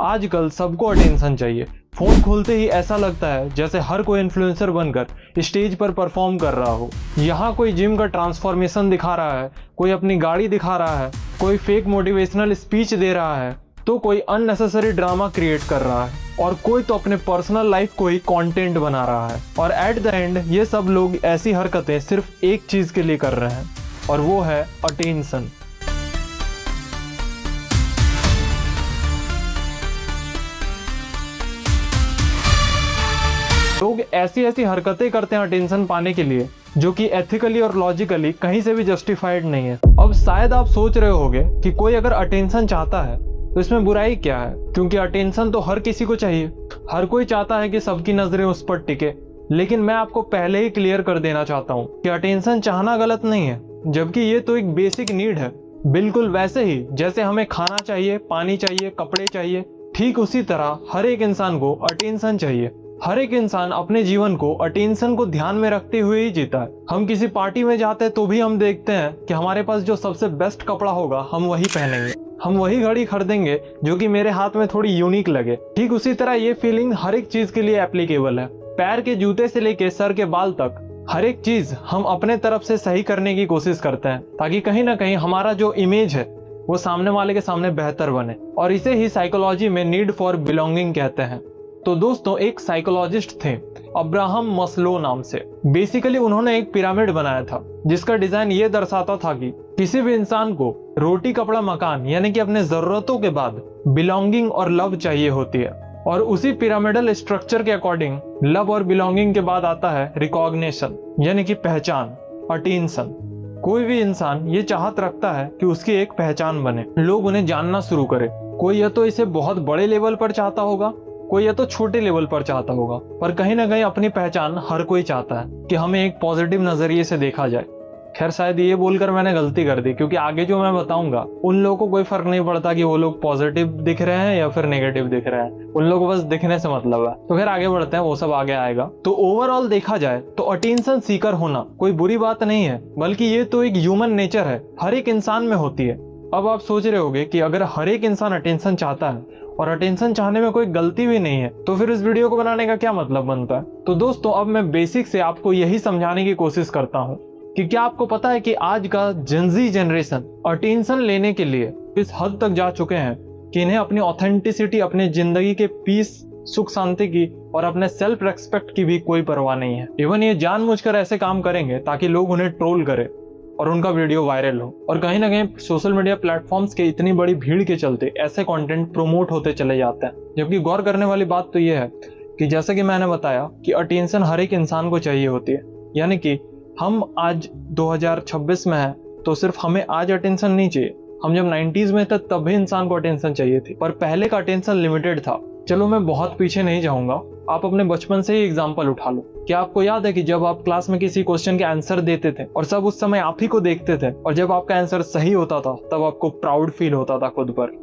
आजकल सबको अटेंशन चाहिए। फोन खोलते ही ऐसा लगता है जैसे हर कोई इन्फ्लुएंसर बनकर स्टेज पर परफॉर्म कर रहा हो। यहाँ कोई जिम का ट्रांसफॉर्मेशन दिखा रहा है, कोई अपनी गाड़ी दिखा रहा है, कोई फेक मोटिवेशनल स्पीच दे रहा है, तो कोई अननेसेसरी ड्रामा क्रिएट कर रहा है और कोई तो अपने पर्सनल लाइफ को ही कंटेंट बना रहा है। और एट द एंड ये सब लोग ऐसी हरकतें सिर्फ एक चीज के लिए कर रहे हैं और वो है अटेंशन। लोग ऐसी ऐसी हरकतें करते हैं अटेंशन पाने के लिए जो कि एथिकली और लॉजिकली कहीं से भी जस्टिफाइड नहीं है। अब शायद आप सोच रहे होंगे कि कोई अगर अटेंशन चाहता है तो इसमें बुराई क्या है, क्योंकि अटेंशन तो हर किसी को चाहिए। हर कोई चाहता है कि सबकी नजरें उस पर टिके। लेकिन मैं आपको पहले ही क्लियर कर देना चाहता हूँ कि अटेंशन चाहना गलत नहीं है, जबकि ये तो एक बेसिक नीड है। बिल्कुल वैसे ही जैसे हमें खाना चाहिए, पानी चाहिए, कपड़े चाहिए, ठीक उसी तरह हर एक इंसान को अटेंशन चाहिए। हर एक इंसान अपने जीवन को अटेंशन को ध्यान में रखते हुए ही जीता है। हम किसी पार्टी में जाते हैं तो भी हम देखते हैं कि हमारे पास जो सबसे बेस्ट कपड़ा होगा हम वही पहनेंगे, हम वही घड़ी खरीदेंगे जो कि मेरे हाथ में थोड़ी यूनिक लगे। ठीक उसी तरह ये फीलिंग हर एक चीज के लिए एप्लीकेबल है। पैर के जूते से लेके सर के बाल तक हर एक चीज हम अपने तरफ से सही करने की कोशिश करते हैं ताकि कहीं ना कहीं हमारा जो इमेज है वो सामने वाले के सामने बेहतर बने। और इसे ही साइकोलॉजी में नीड फॉर बिलोंगिंग कहते हैं। तो दोस्तों, एक साइकोलॉजिस्ट थे अब्राहम मस्लो नाम से। बेसिकली उन्होंने एक पिरामिड बनाया था जिसका डिजाइन ये दर्शाता था कि किसी भी इंसान को रोटी, कपड़ा, मकान यानी कि अपने जरूरतों के बाद बिलोंगिंग और लव चाहिए होती है। और उसी पिरामिडल स्ट्रक्चर के अकॉर्डिंग लव और बिलोंगिंग के बाद आता है रिकॉग्निशन यानी कि पहचान, अटेंशन। कोई भी इंसान ये चाहत रखता है कि उसकी एक पहचान बने, लोग उन्हें जानना शुरू करें। कोई या तो इसे बहुत बड़े लेवल पर चाहता होगा, कोई या तो छोटे लेवल पर चाहता होगा, पर कहीं ना कहीं अपनी पहचान हर कोई चाहता है कि हमें एक पॉजिटिव नजरिए से देखा जाए। खैर, शायद ये बोलकर मैंने गलती कर दी, क्योंकि आगे जो मैं बताऊंगा उन लोगों को कोई फर्क नहीं पड़ता कि वो लोग पॉजिटिव दिख रहे हैं या फिर नेगेटिव दिख रहे हैं। उन लोगों को बस दिखने से मतलब है। तो खैर आगे बढ़ते हैं, वो सब आगे आएगा। तो ओवरऑल देखा जाए तो अटेंशन सीकर होना कोई बुरी बात नहीं है, बल्कि ये तो एक ह्यूमन नेचर है, हर एक इंसान में होती है। अब आप सोच रहे होंगे कि अगर हर एक इंसान अटेंशन चाहता है और अटेंशन चाहने में कोई गलती भी नहीं है तो फिर इस वीडियो को बनाने का क्या मतलब बनता है। तो दोस्तों, अब मैं बेसिक से आपको यही समझाने की कोशिश करता हूँ कि क्या आपको पता है कि आज का जेनजी जनरेशन अटेंशन लेने के लिए इस हद तक जा चुके हैं कि इन्हें अपनी ऑथेंटिसिटी, अपने जिंदगी के पीस, सुख शांति की और अपने सेल्फ रेस्पेक्ट की भी कोई परवाह नहीं है। इवन ये जानबूझकर ऐसे काम करेंगे ताकि लोग उन्हें ट्रोल करें और उनका वीडियो वायरल हो। और कहीं ना कहीं सोशल मीडिया प्लेटफॉर्म्स के इतनी बड़ी भीड़ के चलते ऐसे कंटेंट प्रमोट होते चले जाते हैं। जबकि गौर करने वाली बात तो यह है कि जैसे कि मैंने बताया कि अटेंशन हर एक इंसान को चाहिए होती है। यानी कि हम आज 2026 में हैं तो सिर्फ हमें आज अटेंशन नहीं चाहिए। हम जब 90s में थे तब भी इंसान को अटेंशन चाहिए थी, पर पहले का अटेंशन लिमिटेड था। चलो मैं बहुत पीछे नहीं जाऊंगा, आप अपने बचपन से ही एग्जाम्पल उठा लो। क्या आपको याद है कि जब आप क्लास में किसी क्वेश्चन के आंसर देते थे और सब उस समय आप ही को देखते थे, और जब आपका आंसर सही होता था तब आपको प्राउड फील होता था खुद पर।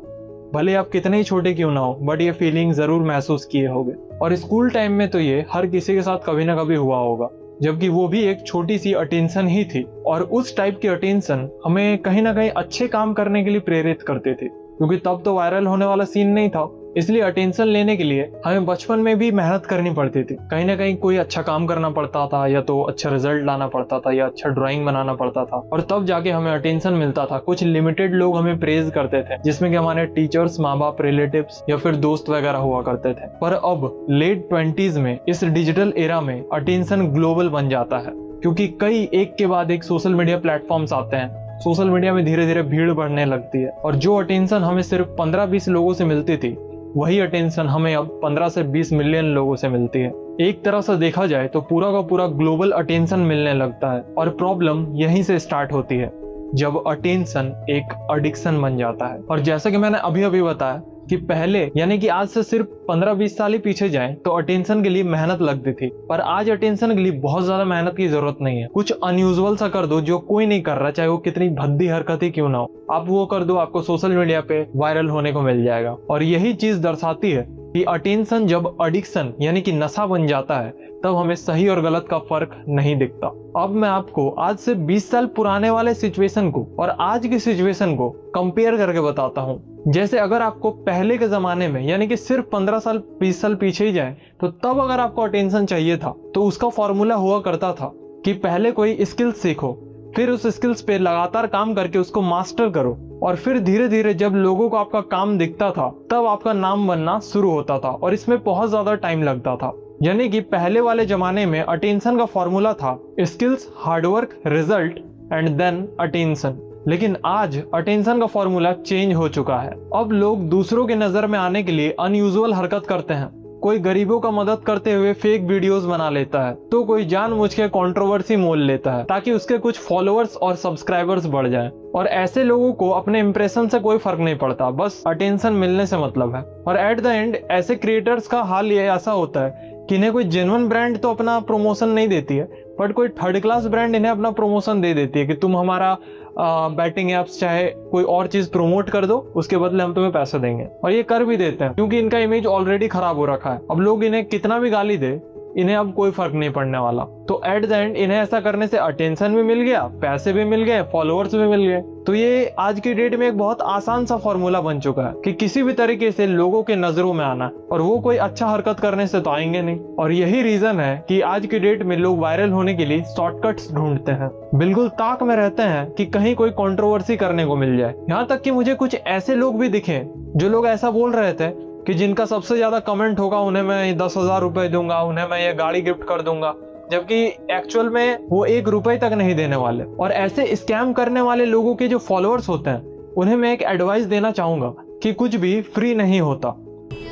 भले आप कितने ही छोटे क्यों ना हो, बट ये फीलिंग जरूर महसूस किए होंगे। और स्कूल टाइम में तो ये हर किसी के साथ कभी ना कभी हुआ होगा, जबकि वो भी एक छोटी सी अटेंशन ही थी। और उस टाइप की अटेंशन हमें कहीं ना कहीं अच्छे काम करने के लिए प्रेरित करते थे, क्योंकि तब तो वायरल होने वाला सीन नहीं था। इसलिए अटेंशन लेने के लिए हमें बचपन में भी मेहनत करनी पड़ती थी। कहीं ना कहीं कोई अच्छा काम करना पड़ता था, या तो अच्छा रिजल्ट लाना पड़ता था, या अच्छा ड्राइंग बनाना पड़ता था, और तब जाके हमें अटेंशन मिलता था। कुछ लिमिटेड लोग हमें प्रेज करते थे, जिसमें कि हमारे टीचर्स, माँ बाप, रिलेटिव्स या फिर दोस्त वगैरह हुआ करते थे। पर अब लेट 20s में, इस डिजिटल एरा में अटेंशन ग्लोबल बन जाता है, क्योंकि कई एक के बाद एक सोशल मीडिया प्लेटफॉर्म्स आते हैं। सोशल मीडिया में धीरे धीरे भीड़ बढ़ने लगती है, और जो अटेंशन हमें सिर्फ 15-20 लोगों से मिलती थी, वही अटेंशन हमें अब 15 से 20 मिलियन लोगों से मिलती है। एक तरह से देखा जाए तो पूरा का पूरा ग्लोबल अटेंशन मिलने लगता है। और प्रॉब्लम यहीं से स्टार्ट होती है, जब अटेंशन एक एडिक्शन बन जाता है। और जैसा कि मैंने अभी अभी बताया कि पहले, यानी कि आज से सिर्फ 15-20 साल ही पीछे जाएं तो अटेंशन के लिए मेहनत लगती थी, पर आज अटेंशन के लिए बहुत ज्यादा मेहनत की जरूरत नहीं है। कुछ अनयूजुअल सा कर दो जो कोई नहीं कर रहा, चाहे वो कितनी भद्दी हरकत ही क्यों ना हो, आप वो कर दो, आपको सोशल मीडिया पे वायरल होने को मिल जाएगा। और यही चीज दर्शाती है कि अटेंशन जब एडिक्शन यानी कि नशा बन जाता है तब हमें सही और गलत का फर्क नहीं दिखता। अब मैं आपको आज से 20 साल पुराने वाले सिचुएशन को और आज की सिचुएशन को कंपेयर करके बताता हूँ। जैसे अगर आपको पहले के जमाने में यानी कि सिर्फ 15 साल 20 साल पीछे ही जाए तो तब अगर आपको अटेंशन चाहिए था तो उसका फॉर्मूला हुआ करता था कि पहले कोई स्किल सीखो, फिर उस स्किल्स पे लगातार काम करके उसको मास्टर करो और फिर धीरे धीरे जब लोगों को आपका काम दिखता था तब आपका नाम बनना शुरू होता था और इसमें बहुत ज्यादा टाइम लगता था। यानी कि पहले वाले जमाने में अटेंशन का फॉर्मूला था skills, hard work, result and then attention. लेकिन आज अटेंशन का फॉर्मूला चेंज हो चुका है। अब लोग दूसरों के नजर में आने के लिए अनयूजुअल हरकत करते हैं। कोई गरीबों का मदद करते हुए फेक वीडियोस बना लेता है तो कोई जानबूझ के कंट्रोवर्सी मोल लेता है ताकि उसके कुछ फॉलोअर्स और सब्सक्राइबर्स बढ़ जाएं। और ऐसे लोगों को अपने इंप्रेशन से कोई फर्क नहीं पड़ता, बस अटेंशन मिलने से मतलब है। और एट द एंड ऐसे क्रिएटर्स का हाल ये ऐसा होता है कि इन्हें कोई जेन्युइन ब्रांड तो अपना प्रमोशन नहीं देती है, बट कोई थर्ड क्लास ब्रांड इन्हें अपना प्रमोशन दे देती है कि तुम हमारा बैटिंग एप्स चाहे कोई और चीज प्रमोट कर दो, उसके बदले हम तुम्हें पैसे देंगे। और ये कर भी देते हैं क्योंकि इनका इमेज ऑलरेडी खराब हो रखा है। अब लोग इन्हें कितना भी गाली दे, इन्हें अब कोई फर्क नहीं पड़ने वाला। तो एट द एंड इन्हें ऐसा करने से अटेंशन भी मिल गया, पैसे भी मिल गए, फॉलोअर्स भी मिल गए। तो ये आज की डेट में एक बहुत आसान सा फॉर्मूला बन चुका है कि किसी भी तरीके से लोगों के नजरों में आना, और वो कोई अच्छा हरकत करने से तो आएंगे नहीं। और यही रीजन है कि आज की डेट में लोग वायरल होने के लिए शॉर्टकट्स ढूंढते हैं, बिल्कुल ताक में रहते हैं कि कहीं कोई कंट्रोवर्सी करने को मिल जाए। यहाँ तक कि मुझे कुछ ऐसे लोग भी दिखे जो लोग ऐसा बोल रहे थे कि जिनका सबसे ज्यादा कमेंट होगा उन्हें मैं 10,000 रुपए दूंगा, उन्हें मैं ये गाड़ी गिफ्ट कर दूंगा, जबकि एक्चुअल में वो 1 रुपए तक नहीं देने वाले। और ऐसे स्कैम करने वाले लोगों के जो फॉलोअर्स होते हैं उन्हें मैं एक एडवाइस देना चाहूंगा कि कुछ भी फ्री नहीं होता।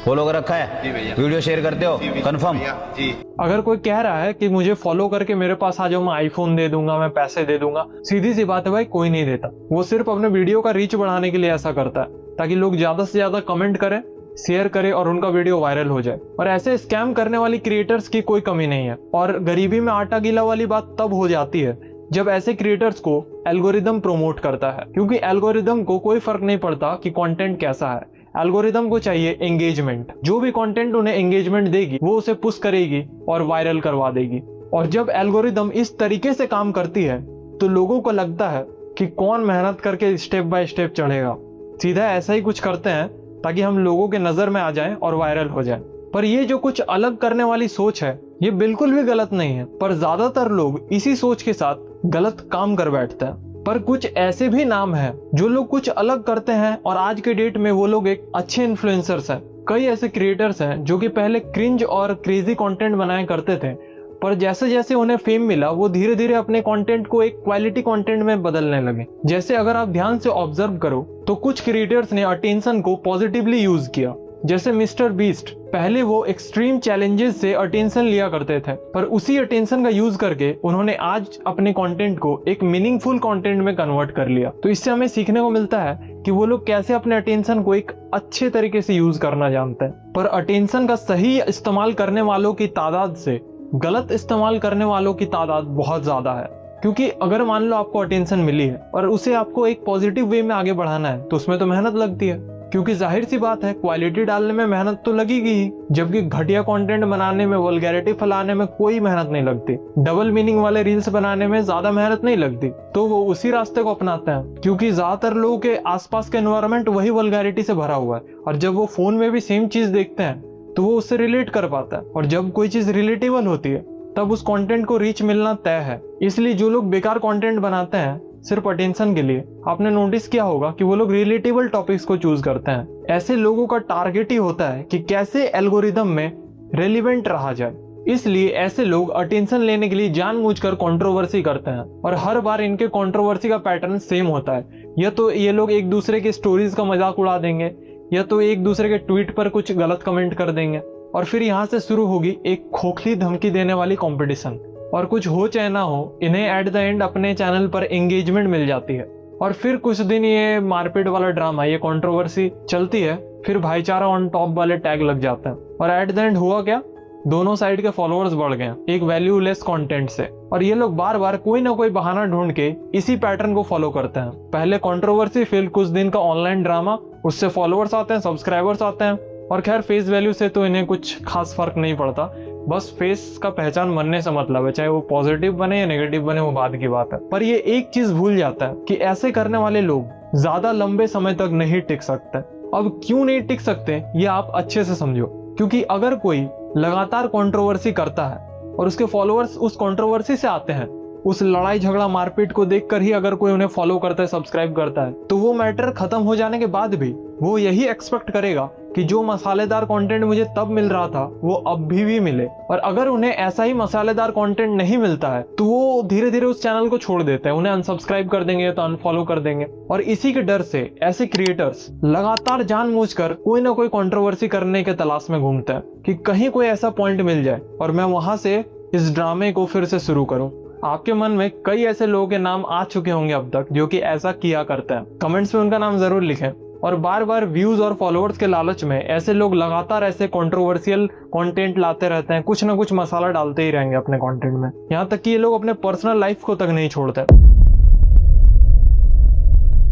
फॉलो कर रखा है, वीडियो शेयर करते हो कंफर्म? अगर कोई कह रहा है कि मुझे फॉलो करके मेरे पास आ जाओ, मैं आईफोन दे दूंगा, मैं पैसे दे दूंगा, सीधी सी बात है भाई, कोई नहीं देता। वो सिर्फ अपने वीडियो का रीच बढ़ाने के लिए ऐसा करता है ताकि लोग ज्यादा से ज्यादा कमेंट करें, शेयर करे और उनका वीडियो वायरल हो जाए। और ऐसे स्कैम करने वाली क्रिएटर्स की कोई कमी नहीं है। और गरीबी में आटा गीला वाली बात तब हो जाती है जब ऐसे क्रिएटर्स को एल्गोरिदम प्रमोट करता है, क्योंकि एल्गोरिदम को कोई फर्क नहीं पड़ता कि कंटेंट कैसा है। एल्गोरिदम को चाहिए एंगेजमेंट। जो भी कंटेंट उन्हें एंगेजमेंट देगी वो उसे पुश करेगी और वायरल करवा देगी। और जब एल्गोरिदम इस तरीके से काम करती है तो लोगों को लगता है कि कौन मेहनत करके स्टेप बाय स्टेप चढ़ेगा, सीधा ऐसा ही कुछ करते हैं ताकि हम लोगों के नजर में आ जाएं और वायरल हो जाएं। पर ये जो कुछ अलग करने वाली सोच है ये बिल्कुल भी गलत नहीं है, पर ज्यादातर लोग इसी सोच के साथ गलत काम कर बैठते हैं। पर कुछ ऐसे भी नाम हैं जो लोग कुछ अलग करते हैं और आज के डेट में वो लोग एक अच्छे इन्फ्लुएंसर्स हैं। कई ऐसे क्रिएटर्स हैं जो कि पहले क्रिंज और क्रेजी कंटेंट बनाया करते थे, पर जैसे जैसे उन्हें फेम मिला वो धीरे धीरे अपने कंटेंट को एक क्वालिटी कंटेंट में बदलने लगे। जैसे अगर आप ध्यान से ऑब्जर्व करो तो कुछ क्रिएटर्स ने अटेंशन को पॉजिटिवली यूज किया। जैसे मिस्टर बीस्ट, पहले वो एक्सट्रीम चैलेंजेस से अटेंशन लिया करते थे, पर उसी अटेंशन का यूज करके उन्होंने आज अपने कंटेंट को एक मीनिंगफुल कंटेंट में कन्वर्ट कर लिया। तो इससे हमें सीखने को मिलता है कि वो लोग कैसे अपने अटेंशन को एक अच्छे तरीके से यूज करना जानते हैं। पर अटेंशन का सही इस्तेमाल करने वालों की तादाद से गलत इस्तेमाल करने वालों की तादाद बहुत ज्यादा है। क्योंकि अगर मान लो आपको अटेंशन मिली है और उसे आपको एक पॉजिटिव वे में आगे बढ़ाना है तो उसमें तो मेहनत लगती है, क्योंकि जाहिर सी बात है क्वालिटी डालने में मेहनत तो लगेगी ही, जबकि घटिया कंटेंट बनाने में, वल्गैरिटी फैलाने में कोई मेहनत नहीं लगती। डबल मीनिंग वाले रील्स बनाने में ज्यादा मेहनत नहीं लगती, तो वो उसी रास्ते को अपनाते हैं क्योंकि ज्यादातर लोगों के आसपास का एनवायरनमेंट वही वल्गैरिटी से भरा हुआ है। और जब वो फोन में भी सेम चीज देखते हैं तो वो उससे रिलेट कर पाता है, और जब कोई चीज रिलेटेबल होती है तब उस कंटेंट को रीच मिलना तय है। इसलिए जो लोग बेकार कंटेंट बनाते हैं सिर्फ अटेंशन के लिए, आपने नोटिस किया होगा कि वो लोग रिलेटेबल टॉपिक्स को चूज करते हैं। ऐसे लोगों का टारगेट ही होता है कि कैसे एल्गोरिदम में रेलिवेंट रहा जाए। इसलिए ऐसे लोग अटेंशन लेने के लिए जानबूझकर कंट्रोवर्सी करते हैं, और हर बार इनके कंट्रोवर्सी का पैटर्न सेम होता है। या तो ये लोग एक दूसरे के स्टोरीज का मजाक उड़ा देंगे, या तो एक दूसरे के ट्वीट पर कुछ गलत कमेंट कर देंगे, और फिर यहाँ से शुरू होगी एक खोखली धमकी देने वाली कंपटीशन। और कुछ हो चाहे ना हो, इन्हें एट द एंड अपने चैनल पर एंगेजमेंट मिल जाती है, और फिर कुछ दिन ये मारपीट वाला ड्रामा, ये कंट्रोवर्सी चलती है, फिर भाईचारा ऑन टॉप वाले टैग लग जाते हैं, और एट द एंड हुआ क्या, दोनों साइड के फॉलोअर्स बढ़ गए एक वैल्यूलेस कंटेंट से। और ये लोग बार बार कोई ना कोई बहाना ढूंढ के इसी पैटर्न को फॉलो करते हैं। पहले कंट्रोवर्सी, फिर कुछ दिन का ऑनलाइन ड्रामा, उससे फॉलोअर्स आते हैं, सब्सक्राइबर्स आते हैं, और खैर फेस वैल्यू से तो इन्हें कुछ खास फर्क नहीं पड़ता, बस फेस का पहचान बनने से मतलब है, चाहे वो पॉजिटिव बने या नेगेटिव बने वो बाद की बात है। पर ये एक चीज भूल जाता है कि ऐसे करने वाले लोग ज्यादा लंबे समय तक नहीं टिक सकते। अब क्यों नहीं टिक सकते ये आप अच्छे से समझो, क्योंकि अगर कोई लगातार कंट्रोवर्सी करता है और उसके फॉलोअर्स उस कंट्रोवर्सी से आते हैं, उस लड़ाई झगड़ा मारपीट को देखकर ही अगर कोई उन्हें फॉलो करता है, सब्सक्राइब करता है, तो वो मैटर खत्म हो जाने के बाद भी वो यही एक्सपेक्ट करेगा कि जो मसालेदार कंटेंट मुझे तब मिल रहा था वो अब भी मिले। और अगर उन्हें ऐसा ही मसालेदार कंटेंट नहीं मिलता है तो वो धीरे धीरे उस चैनल को छोड़ देते हैं, उन्हें अनसब्सक्राइब कर देंगे तो अनफॉलो कर देंगे। और इसी के डर से ऐसे क्रिएटर्स लगातार जानबूझकर कोई ना कोई कंट्रोवर्सी करने के तलाश में घूमते हैं कि कहीं कोई ऐसा पॉइंट मिल जाए और मैं वहां से इस ड्रामे को फिर से शुरू करूं। आपके मन में कई ऐसे लोगों के नाम आ चुके होंगे अब तक जो कि ऐसा किया करते हैं। कमेंट्स में उनका नाम जरूर लिखें। और बार बार व्यूज और फॉलोअर्स के लालच में ऐसे लोग लगातार ऐसे कंट्रोवर्शियल कंटेंट लाते रहते हैं, कुछ ना कुछ मसाला डालते ही रहेंगे अपने कंटेंट में, यहाँ तक कि ये लोग अपने पर्सनल लाइफ को तक नहीं छोड़ते।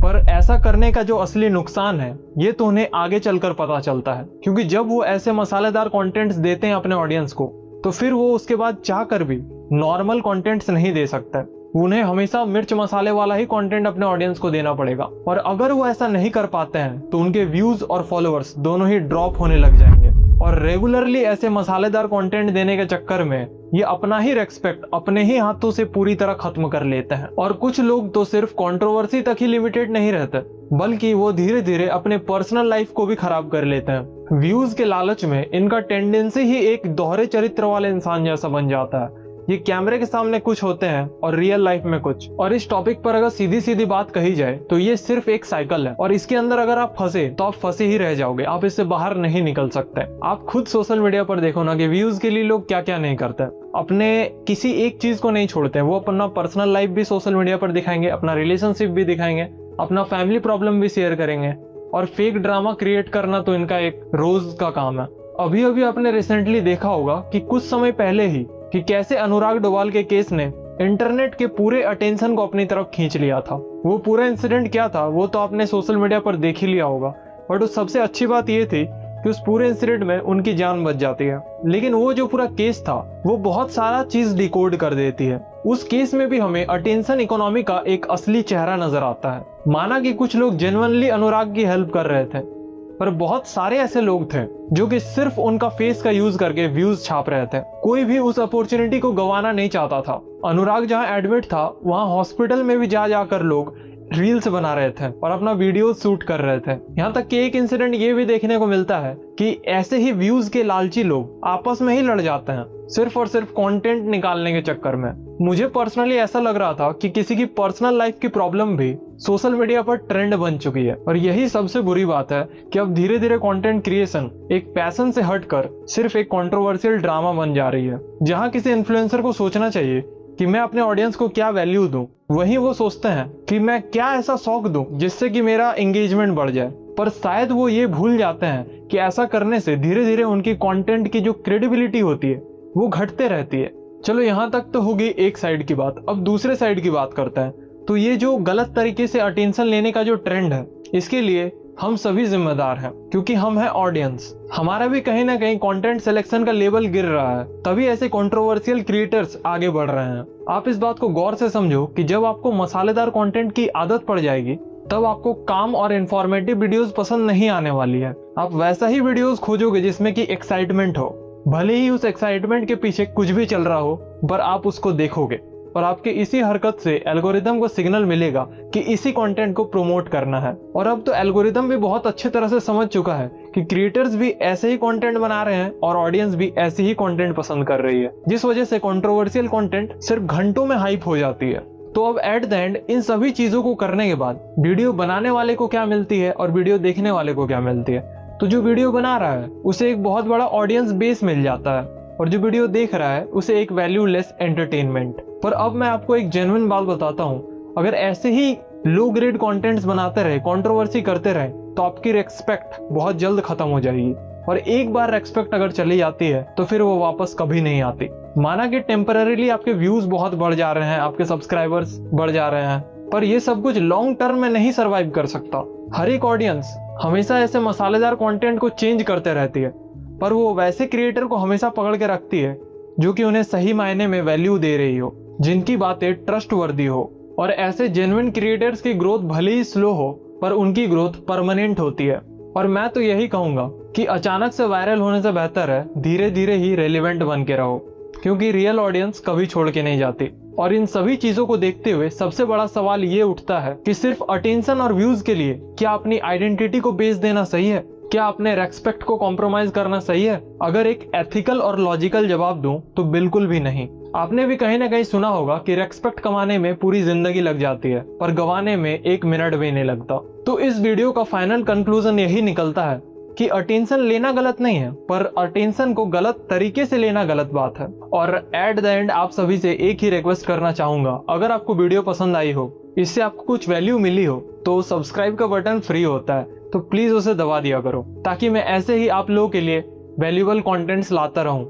पर ऐसा करने का जो असली नुकसान है ये तो उन्हें आगे चलकर पता चलता है, क्योंकि जब वो ऐसे मसालेदार कंटेंट्स देते हैं अपने ऑडियंस को तो फिर वो उसके बाद चाहकर भी नॉर्मल कंटेंट्स नहीं दे सकता। उन्हें हमेशा मिर्च मसाले वाला ही कंटेंट अपने ऑडियंस को देना पड़ेगा। और अगर वो ऐसा नहीं कर पाते हैं तो उनके व्यूज और फॉलोअर्स दोनों ही ड्रॉप होने लग जाएंगे। और रेगुलरली ऐसे मसालेदार कंटेंट देने के चक्कर में ये अपना ही रेस्पेक्ट अपने ही हाथों से पूरी तरह खत्म कर लेते हैं। और कुछ लोग तो सिर्फ कंट्रोवर्सी तक ही लिमिटेड नहीं रहते, बल्कि वो धीरे धीरे अपने पर्सनल लाइफ को भी खराब कर लेते हैं। व्यूज के लालच में इनका टेंडेंसी ही एक दोहरे चरित्र वाले इंसान जैसा बन जाता है। ये कैमरे के सामने कुछ होते हैं और रियल लाइफ में कुछ। और इस टॉपिक पर अगर सीधी सीधी बात कही जाए तो ये सिर्फ एक साइकिल है और इसके अंदर अगर आप फंसे तो आप फंसे ही रह जाओगे, आप इससे बाहर नहीं निकल सकते। आप खुद सोशल मीडिया पर देखो ना कि व्यूज के लिए लोग क्या क्या नहीं करते, अपने किसी एक चीज को नहीं छोड़ते। वो अपना पर्सनल लाइफ भी सोशल मीडिया पर दिखाएंगे, अपना रिलेशनशिप भी दिखाएंगे, अपना फैमिली प्रॉब्लम भी शेयर करेंगे। और फेक ड्रामा क्रिएट करना तो इनका एक रोज का काम है। अभी अभी आपने रिसेंटली देखा होगा कि कुछ समय पहले ही कि कैसे अनुराग डोभाल के केस ने इंटरनेट के पूरे अटेंशन को अपनी तरफ खींच लिया था। वो पूरा इंसिडेंट क्या था वो तो आपने सोशल मीडिया पर देख ही लिया होगा, बट उस सबसे अच्छी बात ये थी कि उस पूरे इंसिडेंट में उनकी जान बच जाती है। लेकिन वो जो पूरा केस था वो बहुत सारा चीज डिकोड कर देती है। उस केस में भी हमें अटेंशन इकोनॉमी का एक असली चेहरा नजर आता है। माना कि कुछ लोग जेन्युइनली अनुराग की हेल्प कर रहे थे, पर बहुत सारे ऐसे लोग थे जो कि सिर्फ उनका फेस का यूज करके व्यूज छाप रहे थे। कोई भी उस अपॉर्चुनिटी को गंवाना नहीं चाहता था। अनुराग जहां एडमिट था वहां हॉस्पिटल में भी जा जाकर लोग रील्स बना रहे थे और अपना वीडियो शूट कर रहे थे। यहाँ तक कि एक इंसिडेंट ये भी देखने को मिलता है कि ऐसे ही व्यूज के लालची लोग आपस में ही लड़ जाते हैं सिर्फ और सिर्फ कंटेंट निकालने के चक्कर में। मुझे पर्सनली ऐसा लग रहा था कि किसी की पर्सनल लाइफ की प्रॉब्लम भी सोशल मीडिया पर ट्रेंड बन चुकी है। और यही सबसे बुरी बात है कि अब धीरे धीरे कंटेंट क्रिएशन एक पैशन से हटकर सिर्फ एक कंट्रोवर्शियल ड्रामा बन जा रही है। जहां किसी इन्फ्लुएंसर को सोचना चाहिए कि मैं अपने ऑडियंस को क्या वैल्यू दूं, वहीं वो सोचते हैं कि मैं क्या ऐसा शौक दूं जिससे कि मेरा एंगेजमेंट बढ़ जाए। पर शायद वो ये भूल जाते हैं कि ऐसा करने से धीरे धीरे उनकी कंटेंट की जो क्रेडिबिलिटी होती है वो घटते रहती है। चलो यहाँ तक तो होगी एक साइड की बात। अब दूसरे साइड की बात करते हैं। तो ये जो गलत तरीके से अटेंशन लेने का जो ट्रेंड है इसके लिए हम सभी जिम्मेदार हैं, क्योंकि हम हैं ऑडियंस। हमारा भी कहीं ना कहीं कंटेंट सिलेक्शन का लेवल गिर रहा है, तभी ऐसे कंट्रोवर्शियल क्रिएटर्स आगे बढ़ रहे हैं। आप इस बात को गौर से समझो कि जब आपको मसालेदार कंटेंट की आदत पड़ जाएगी तब आपको काम और इन्फॉर्मेटिव वीडियोस पसंद नहीं आने वाली है। आप वैसा ही वीडियोस खोजोगे जिसमें कि एक्साइटमेंट हो, भले ही उस एक्साइटमेंट के पीछे कुछ भी चल रहा हो, पर आप उसको देखोगे। और आपके इसी हरकत से एल्गोरिदम को सिग्नल मिलेगा कि इसी कंटेंट को प्रमोट करना है। और अब तो एल्गोरिदम भी बहुत अच्छी तरह से समझ चुका है कि क्रिएटर्स भी ऐसे ही कंटेंट बना रहे हैं और ऑडियंस भी ऐसे ही कंटेंट पसंद कर रही है, जिस वजह से कंट्रोवर्शियल कंटेंट सिर्फ घंटों में हाइप हो जाती है। तो अब एट द एंड इन सभी चीजों को करने के बाद वीडियो बनाने वाले को क्या मिलती है और वीडियो देखने वाले को क्या मिलती है? तो जो वीडियो बना रहा है उसे एक बहुत बड़ा ऑडियंस बेस मिल जाता है और जो वीडियो देख रहा है उसे एक वैल्यूलेस एंटरटेनमेंट। पर अब मैं आपको एक जेन्युइन बात बताता हूँ, अगर ऐसे ही लो ग्रेड कंटेंट्स बनाते रहे, कंट्रोवर्सी करते रहे, तो आपकी रेस्पेक्ट बहुत जल्द खत्म हो जाएगी। और एक बार रेस्पेक्ट अगर चली जाती है तो फिर वो वापस कभी नहीं आती। माना कि टेम्पररीली आपके व्यूज बहुत बढ़ जा रहे हैं, आपके सब्सक्राइबर्स बढ़ जा रहे हैं, पर ये सब कुछ लॉन्ग टर्म में नहीं सर्वाइव कर सकता। हर एक ऑडियंस हमेशा ऐसे मसालेदार कंटेंट को चेंज करते रहती है, पर वो वैसे क्रिएटर को हमेशा पकड़ के रखती है जो कि उन्हें सही मायने में वैल्यू दे रही हो, जिनकी बातें ट्रस्टवर्दी हो। और ऐसे जेन्युइन क्रिएटर्स की ग्रोथ भले ही स्लो हो, पर उनकी ग्रोथ परमानेंट होती है। और मैं तो यही कहूंगा कि अचानक से वायरल होने से बेहतर है धीरे धीरे ही रेलिवेंट बन के रहो, क्योंकि रियल ऑडियंस कभी छोड़ के नहीं जाती। और इन सभी चीजों को देखते हुए सबसे बड़ा सवाल ये उठता है कि सिर्फ अटेंशन और व्यूज के लिए क्या अपनी आइडेंटिटी को बेच देना सही है? क्या अपने रेस्पेक्ट को कॉम्प्रोमाइज करना सही है? अगर एक एथिकल और लॉजिकल जवाब दूं तो बिल्कुल भी नहीं। आपने भी कहीं ना कहीं सुना होगा कि रेस्पेक्ट कमाने में पूरी जिंदगी लग जाती है, पर गवाने में 1 मिनट भी नहीं लगता। तो इस वीडियो का फाइनल कंक्लूजन यही निकलता है कि अटेंशन लेना गलत नहीं है, पर अटेंशन को गलत तरीके से लेना गलत बात है। और एट द एंड आप सभी से एक ही रिक्वेस्ट करना चाहूंगा, अगर आपको वीडियो पसंद आई हो, इससे आपको कुछ वैल्यू मिली हो, तो सब्सक्राइब का बटन फ्री होता है, तो प्लीज उसे दबा दिया करो, ताकि मैं ऐसे ही आप लोगों के लिए वैल्यूएबल कंटेंट्स लाता रहूं।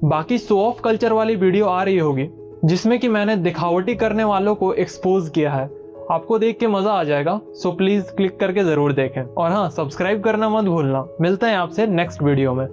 बाकी शो ऑफ कल्चर वाली वीडियो आ रही होगी, जिसमें कि मैंने दिखावटी करने वालों को एक्सपोज किया है। आपको देख के मजा आ जाएगा, सो प्लीज क्लिक करके जरूर देखें। और हाँ, सब्सक्राइब करना मत भूलना। मिलते हैं आपसे नेक्स्ट वीडियो में।